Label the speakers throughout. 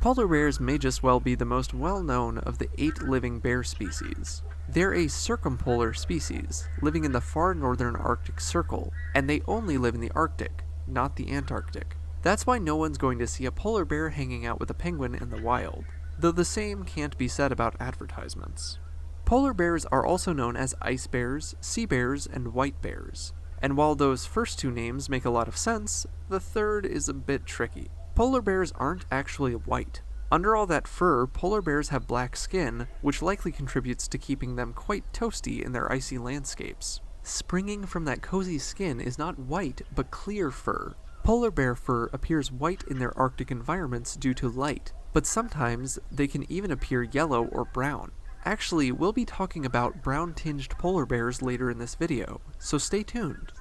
Speaker 1: Polar bears may just well be the most well-known of the 8 living bear species. They're a circumpolar species, living in the far northern Arctic Circle, and they only live in the Arctic, not the Antarctic. That's why no one's going to see a polar bear hanging out with a penguin in the wild, though the same can't be said about advertisements. Polar bears are also known as ice bears, sea bears, and white bears. And while those first 2 names make a lot of sense, the third is a bit tricky. Polar bears aren't actually white. Under all that fur, polar bears have black skin, which likely contributes to keeping them quite toasty in their icy landscapes. Springing from that cozy skin is not white, but clear fur. Polar bear fur appears white in their Arctic environments due to light, but sometimes they can even appear yellow or brown. Actually, we'll be talking about brown-tinged polar bears later in this video, so stay tuned.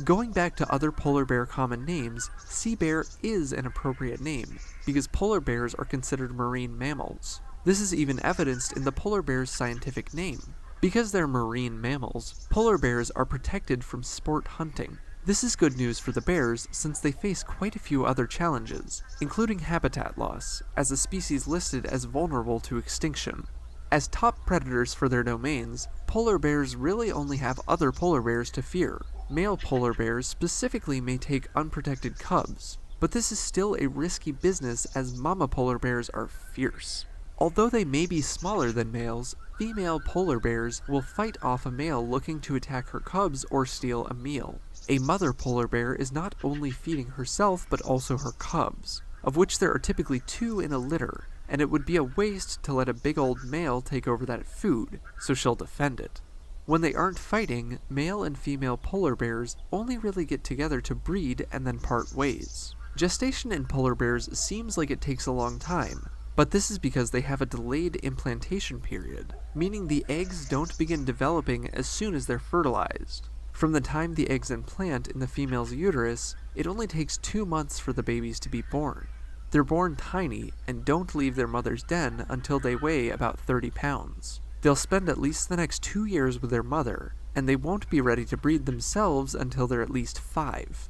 Speaker 1: Going back to other polar bear common names, sea bear is an appropriate name, because polar bears are considered marine mammals. This is even evidenced in the polar bear's scientific name. Because they're marine mammals, polar bears are protected from sport hunting. This is good news for the bears since they face quite a few other challenges, including habitat loss, as a species listed as vulnerable to extinction. As top predators for their domains, polar bears really only have other polar bears to fear. Male polar bears specifically may take unprotected cubs, but this is still a risky business as mama polar bears are fierce. Although they may be smaller than males, female polar bears will fight off a male looking to attack her cubs or steal a meal. A mother polar bear is not only feeding herself but also her cubs, of which there are typically 2 in a litter, and it would be a waste to let a big old male take over that food, so she'll defend it. When they aren't fighting, male and female polar bears only really get together to breed and then part ways. Gestation in polar bears seems like it takes a long time, but this is because they have a delayed implantation period, meaning the eggs don't begin developing as soon as they're fertilized. From the time the eggs implant in the female's uterus, it only takes 2 months for the babies to be born. They're born tiny and don't leave their mother's den until they weigh about 30 pounds. They'll spend at least the next 2 years with their mother, and they won't be ready to breed themselves until they're at least 5.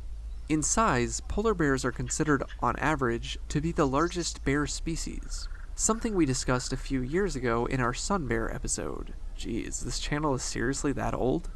Speaker 1: In size, polar bears are considered, on average, to be the largest bear species, something we discussed a few years ago in our sun bear episode. Geez, this channel is seriously that old?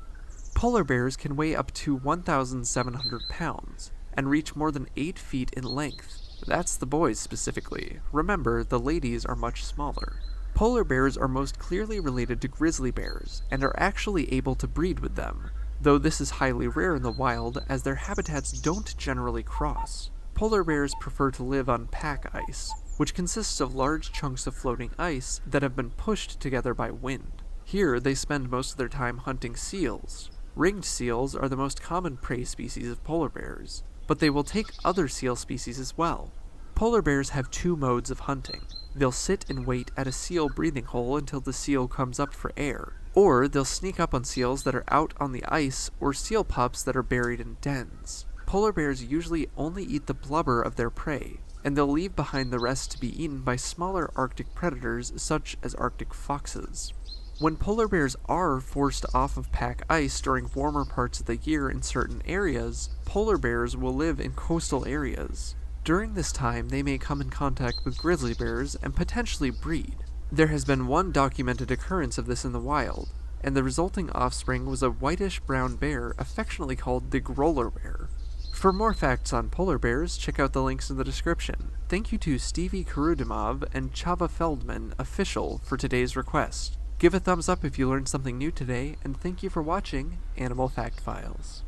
Speaker 1: Polar bears can weigh up to 1,700 pounds, and reach more than 8 feet in length. That's the boys specifically. Remember, the ladies are much smaller. Polar bears are most clearly related to grizzly bears, and are actually able to breed with them, though this is highly rare in the wild as their habitats don't generally cross. Polar bears prefer to live on pack ice, which consists of large chunks of floating ice that have been pushed together by wind. Here, they spend most of their time hunting seals. Ringed seals are the most common prey species of polar bears, but they will take other seal species as well. Polar bears have 2 modes of hunting. They'll sit and wait at a seal breathing hole until the seal comes up for air, or they'll sneak up on seals that are out on the ice or seal pups that are buried in dens. Polar bears usually only eat the blubber of their prey, and they'll leave behind the rest to be eaten by smaller Arctic predators such as Arctic foxes. When polar bears are forced off of pack ice during warmer parts of the year in certain areas, polar bears will live in coastal areas. During this time, they may come in contact with grizzly bears and potentially breed. There has been 1 documented occurrence of this in the wild, and the resulting offspring was a whitish-brown bear affectionately called the Growler bear. For more facts on polar bears, check out the links in the description. Thank you to Stevie Kurudimov and Chava Feldman Official for today's request. Give a thumbs up if you learned something new today, and thank you for watching Animal Fact Files.